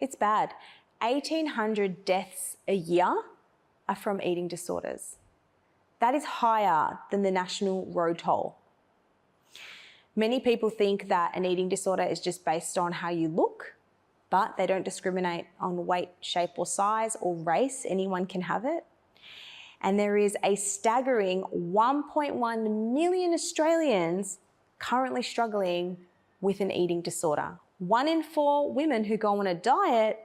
It's bad. 1,800 deaths a year are from eating disorders. That is higher than the national road toll. Many people think that an eating disorder is just based on how you look, but they don't discriminate on weight, shape or size or race. Anyone can have it. And there is a staggering 1.1 million Australians currently struggling with an eating disorder. 1 in 4 women who go on a diet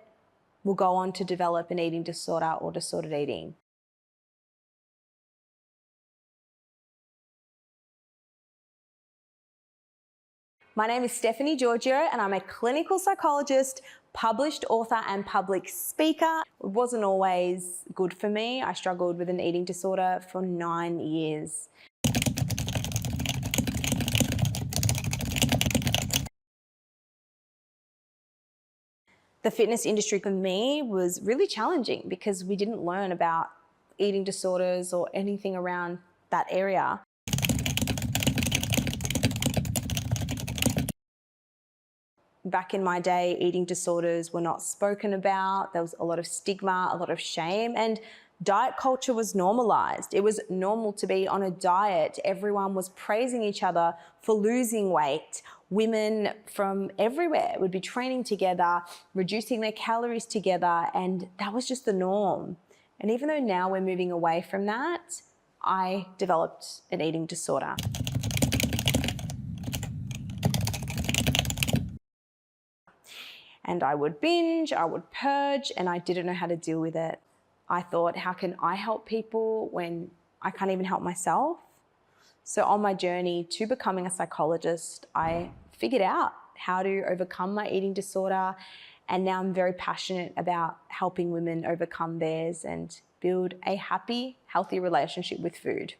will go on to develop an eating disorder or disordered eating. My name is Stephanie Giorgio and I'm a clinical psychologist, published author and public speaker. It wasn't always good for me. I struggled with an eating disorder for 9 years. The fitness industry for me was really challenging because we didn't learn about eating disorders or anything around that area. Back in my day, eating disorders were not spoken about. There was a lot of stigma, a lot of shame, and diet culture was normalized. It was normal to be on a diet. Everyone was praising each other for losing weight. Women from everywhere would be training together, reducing their calories together, and that was just the norm. And even though now we're moving away from that, I developed an eating disorder. And I would binge, I would purge, and I didn't know how to deal with it. I thought, how can I help people when I can't even help myself? So on my journey to becoming a psychologist, I figured out how to overcome my eating disorder, and now I'm very passionate about helping women overcome theirs and build a happy, healthy relationship with food.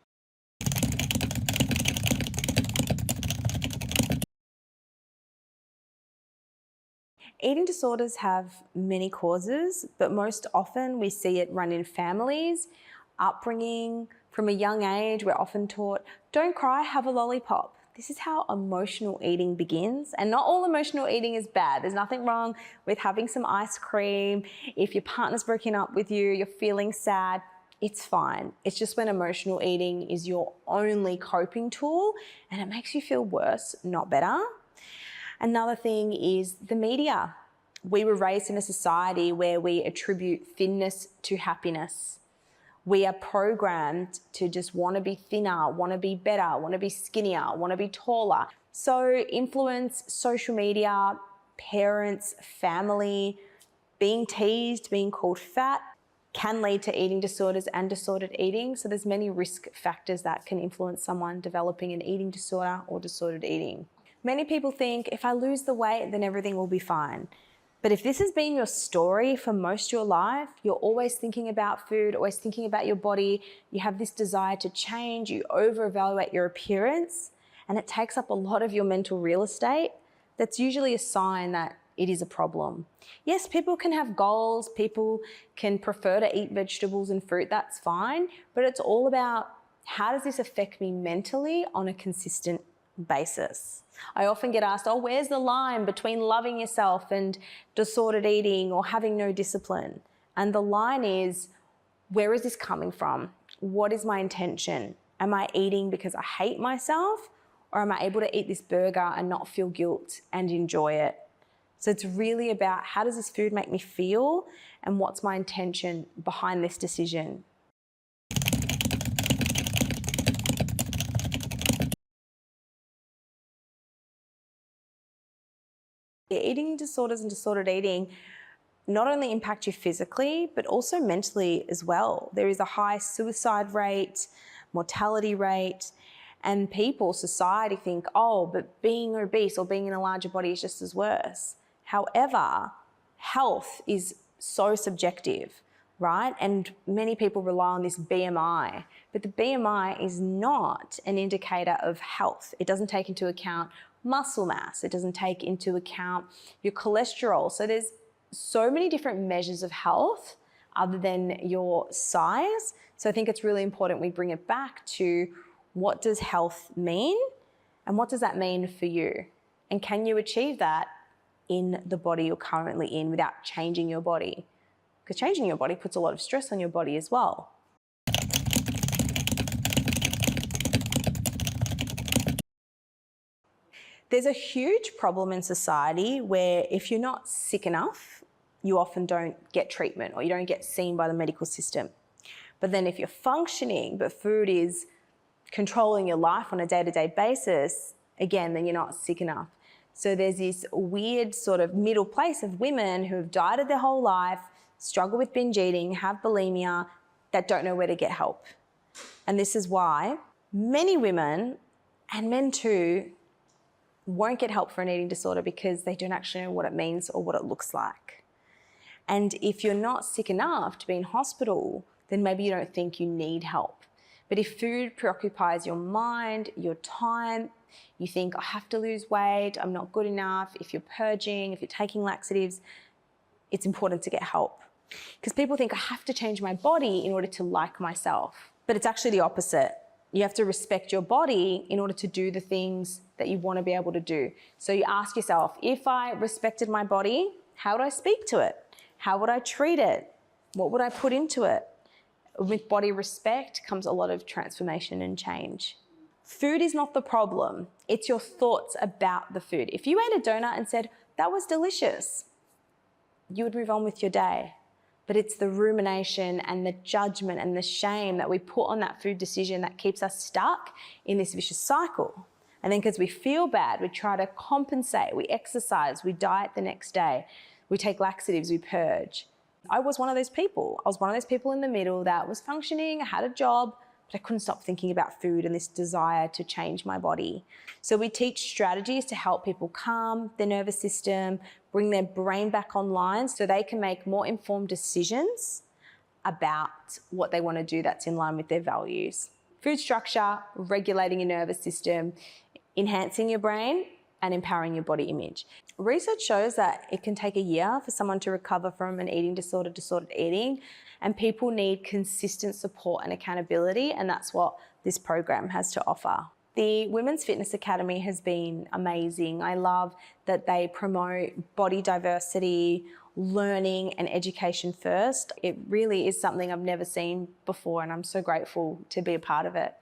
Eating disorders have many causes, but most often we see it run in families, upbringing. From a young age, we're often taught, don't cry, have a lollipop. This is how emotional eating begins. And not all emotional eating is bad. There's nothing wrong with having some ice cream. If your partner's broken up with you, you're feeling sad, it's fine. It's just when emotional eating is your only coping tool and it makes you feel worse, not better. Another thing is the media. We were raised in a society where we attribute thinness to happiness. We are programmed to just want to be thinner, want to be better, want to be skinnier, want to be taller. So influence, social media, parents, family, being teased, being called fat can lead to eating disorders and disordered eating. So there's many risk factors that can influence someone developing an eating disorder or disordered eating. Many people think if I lose the weight, then everything will be fine. But if this has been your story for most of your life, you're always thinking about food, always thinking about your body, you have this desire to change, you over-evaluate your appearance, and it takes up a lot of your mental real estate, that's usually a sign that it is a problem. Yes, people can have goals, people can prefer to eat vegetables and fruit, that's fine, but it's all about how does this affect me mentally on a consistent basis. I often get asked, oh, where's the line between loving yourself and disordered eating or having no discipline? And the line is, where is this coming from? What is my intention? Am I eating because I hate myself, or am I able to eat this burger and not feel guilt and enjoy it? So it's really about how does this food make me feel and what's my intention behind this decision? Eating disorders and disordered eating not only impact you physically, but also mentally as well. There is a high suicide rate, mortality rate, and people, society think, oh, but being obese or being in a larger body is just as worse. However, health is so subjective, right? And many people rely on this BMI, but the BMI is not an indicator of health. It doesn't take into account muscle mass. It doesn't take into account your cholesterol. So there's so many different measures of health other than your size. So I think it's really important we bring it back to what does health mean and what does that mean for you? And can you achieve that in the body you're currently in without changing your body. Because changing your body puts a lot of stress on your body as well. There's a huge problem in society where if you're not sick enough, you often don't get treatment or you don't get seen by the medical system. But then if you're functioning, but food is controlling your life on a day-to-day basis, again, then you're not sick enough. So there's this weird sort of middle place of women who have dieted their whole life, struggle with binge eating, have bulimia, that don't know where to get help. And this is why many women, and men too, won't get help for an eating disorder because they don't actually know what it means or what it looks like. And if you're not sick enough to be in hospital, then maybe you don't think you need help. But if food preoccupies your mind, your time, you think, I have to lose weight, I'm not good enough, if you're purging, if you're taking laxatives, it's important to get help. Because people think I have to change my body in order to like myself. But it's actually the opposite. You have to respect your body in order to do the things that you want to be able to do. So you ask yourself, if I respected my body, how would I speak to it? How would I treat it? What would I put into it? With body respect comes a lot of transformation and change. Food is not the problem. It's your thoughts about the food. If you ate a donut and said, that was delicious, you would move on with your day. But it's the rumination and the judgment and the shame that we put on that food decision that keeps us stuck in this vicious cycle. And then because we feel bad, we try to compensate, we exercise, we diet the next day, we take laxatives, we purge. I was one of those people. I was one of those people in the middle that was functioning, I had a job, but I couldn't stop thinking about food and this desire to change my body. So we teach strategies to help people calm their nervous system, bring their brain back online so they can make more informed decisions about what they want to do that's in line with their values. Food structure, regulating your nervous system, enhancing your brain, and empowering your body image. Research shows that it can take a year for someone to recover from an eating disorder, disordered eating, and people need consistent support and accountability, and that's what this program has to offer. The Women's Fitness Academy has been amazing. I love that they promote body diversity, learning and education first. It really is something I've never seen before, and I'm so grateful to be a part of it.